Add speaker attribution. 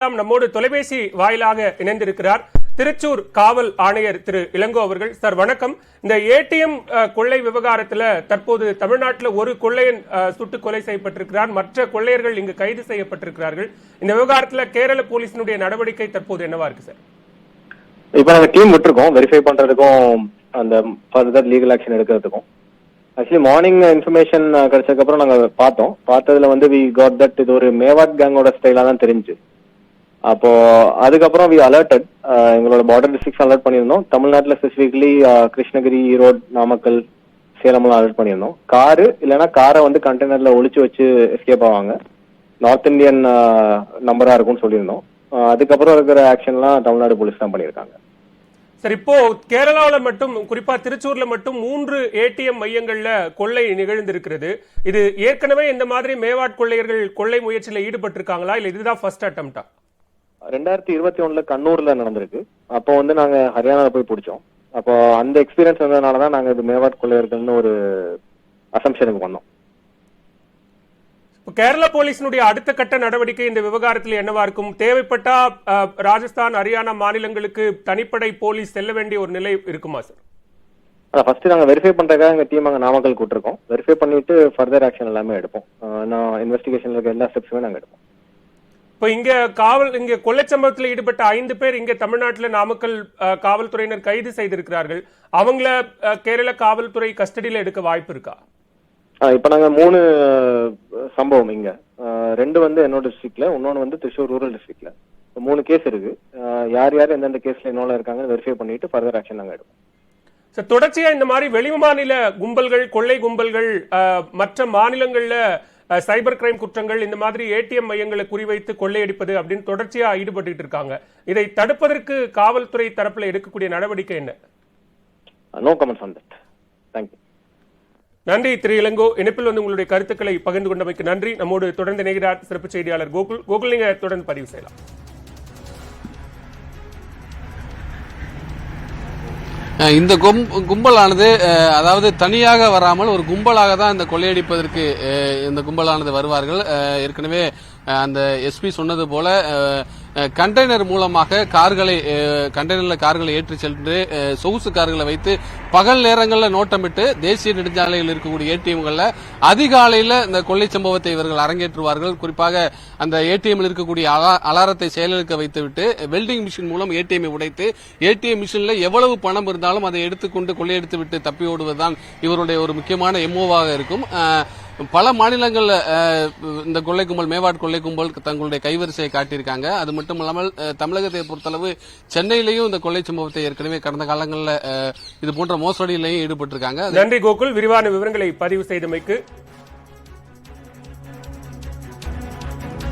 Speaker 1: நம்மோடு தொலைபேசி வாயிலாக இணைந்திருக்கிறார் திருச்சூர் காவல் ஆணையர் திரு இளங்கோ அவர்கள். சார் வணக்கம். இந்த ஏடிஎம் கொள்ளை விவகாரத்தில் தற்போது தமிழ்நாட்டில் ஒரு கொள்ளையன் சுட்டு கொலை செய்யப்பட்டிருக்கிறார், மற்ற கொள்ளையர்கள் இங்கு கைது செய்யப்பட்டிருக்கிறார்கள். இந்த விவகாரத்தில் கேரள போலீசினுடைய நடவடிக்கை தற்போது என்னவா இருக்கு சார்?
Speaker 2: இப்ப நாங்க டீம் விட்டுருக்கோம் வெரிஃபை பண்றதுக்கும் அந்த ஃபர்தர் லீகல் ஆக்ஷன் எடுக்கிறதுக்கும். ஆக்சுவலி மார்னிங் இன்ஃபர்மேஷன் கிடைச்சதுக்கு அப்புறம் நாங்க பார்த்ததுல வி காட் தட் இது ஒரு மேவாட் கேங்கோட ஸ்டைலா தான் தெரிஞ்சு. அப்போ அதுக்கப்புறம் வி அலர்டட், எங்களோட பார்டர் டிஸ்ட்ரிக்ட்ஸ் அலர்ட் பண்ணியிருந்தோம். தமிழ்நாட்டில் ஸ்பெசிஃபிக்லி கிருஷ்ணகிரி, ஈரோடு, நாமக்கல், சேலம்லாம் அலர்ட் பண்ணியிருந்தோம். காரை கண்டெய்னர்ல ஒளிச்சு வச்சு எஸ்கேப் ஆவாங்க, நார்த் இந்தியன் நம்பரா இருக்கும்னு சொல்லியிருந்தோம். அதுக்கப்புறம் இருக்கிற ஆக்ஷன்லாம் தமிழ்நாடு போலீஸ் தான் பண்ணியிருக்காங்க.
Speaker 1: சார், இப்போ கேரளாவில் மட்டும், குறிப்பா திருச்சூர்ல மட்டும் 3 ஏடிஎம் மையங்கள்ல கொள்ளை நிகழ்ந்திருக்கிறது. இது ஏற்கனவே இந்த மாதிரி மேவாட் கொள்ளையர்கள் கொள்ளை முயற்சியில் ஈடுபட்டிருக்காங்களா, இல்ல இதுதான் ஃபர்ஸ்ட் அட்டெம்ப்டா?
Speaker 2: 2021 கண்ணூர்ல நடந்திருக்கு. அப்போ நாங்க ஹரியானால போய் பிடிச்சோம். அப்போ அந்த எக்ஸ்பீரியன்ஸ் வந்ததுனாலதான் நாங்க இது மேவாட் கொள்ளையர்கள்னு ஒரு அசம்ஷனுக்கு வந்தோம்.
Speaker 1: கேரள போலீசினுடைய அடுத்த கட்ட நடவடிக்கை இந்த விவகாரத்தில் என்னவா இருக்கும்? தேவைப்பட்டா ராஜஸ்தான், ஹரியானா மாநிலங்களுக்கு தனிப்படை போலீஸ் செல்ல வேண்டிய ஒரு நிலை இருக்குமா சார்?
Speaker 2: ஃபர்ஸ்ட் நாங்க வெரிஃபை பண்றதுக்காக எங்க டீம் அங்க நாமக்கல் கூட்டிருக்கோம். வெரிஃபை பண்ணிட்டு ஃபர்தர் ஆக்ஷன் எல்லாமே எடுப்போம். இன்வெஸ்டிகேஷன்ல இருக்க எல்லா ஸ்டெப்ஸுமே நாங்க எடுப்போம்.
Speaker 1: இப்போ இங்க கொள்ளை சம்பவத்தில் ஈடுபட்ட 5 பேர் இங்க தமிழ்நாட்டில் நாமக்கல் காவல்துறையினர் கைது செய்திருக்கிறார்கள். அவங்கள கேரள காவல்துறை கஸ்டடியில எடுக்க வாய்ப்பு இருக்கா?
Speaker 2: இப்ப நாங்க 3 சம்பவம் இங்க, 2 என்னோட டிஸ்ட்ரிக்ட்ல, இன்னொன்னு திருச்சூர் ரூரல் டிஸ்ட்ரிக்ட்ல 3 கேஸ் இருக்கு. யார் எந்தெந்த கேஸ்ல இன்வால்வ் இருக்காங்கன்னு வெரிஃபை பண்ணிட்டு ஃபர்தர் ஆக்ஷன் நாங்க எடுப்போம்.
Speaker 1: சார், தொடர்ச்சியா இந்த மாதிரி வெளிமாநில கும்பல்கள், கொள்ளை கும்பல்கள் மற்ற மாநிலங்கள்ல சைபர் கிரைம் குற்றங்கள், இந்த மாதிரி ஏடிஎம் மையங்களை குறிவைத்து கொள்ளையடிப்பது அப்படின்னு தொடர்ச்சியா ஈடுபட்டு இருக்காங்க. இதை தடுப்பதற்கு காவல்துறை தரப்புல எடுக்கக்கூடிய நடவடிக்கை என்ன?
Speaker 2: No comments on that. Thank you.
Speaker 1: நன்றி திரு இளங்கோ. இணைப்பில் உங்களுடைய கருத்துக்களை பகிர்ந்து கொண்டமைக்கு நன்றி. நம்மோடு தொடர்ந்து இணைகிறார் சிறப்பு செய்தியாளர் கோகுல். நீங்க தொடர்ந்து பதிவு செய்யலாம்.
Speaker 3: இந்த கும்பலானது அதாவது தனியாக வராமல் ஒரு கும்பலாக தான் இந்த கொள்ளையடிப்பதற்கு இந்த கும்பலானது வருவார்கள். ஏற்கனவே அந்த எஸ்பி சொன்னது போல கண்டெய்னர் மூலமாக கண்டெய்னர்ல கார்களை ஏற்றி சென்று சொகுசு கார்களை வைத்து பகல் நேரங்களில் நோட்டமிட்டு தேசிய நெடுஞ்சாலையில் இருக்கக்கூடிய ஏடிஎம்கள்ல அதிகாலையில் இந்த கொள்ளை சம்பவத்தை இவர்கள் அரங்கேற்றுவார்கள். குறிப்பாக அந்த ஏடிஎம்மில் இருக்கக்கூடிய அலாரத்தை செயலிழக்க வைத்துவிட்டு வெல்டிங் மிஷின் மூலம் ஏடிஎம்ஐ உடைத்து ஏடிஎம் மிஷின்ல எவ்வளவு பணம் இருந்தாலும் அதை எடுத்துக்கொண்டு கொள்ளையடித்து விட்டு தப்பி ஓடுவதுதான் இவருடைய ஒரு முக்கியமான எம்ஓவாக இருக்கும். பல மாநிலங்கள்ல இந்த கொள்ளை கும்பல், மேவாட் கொள்ளை கும்பல் தங்களுடைய கைவரிசையை காட்டியிருக்காங்க. அது மட்டும் இல்லாமல் தமிழகத்தை பொறுத்தளவு சென்னையிலேயும் இந்த கொள்ளை சம்பவத்தை ஏற்கனவே கடந்த காலங்களில் இது போன்ற மோசடியிலையும் ஈடுபட்டிருக்காங்க.
Speaker 1: நன்றி கோகுல், விரிவான விவரங்களை பதிவு செய்தமைக்கு.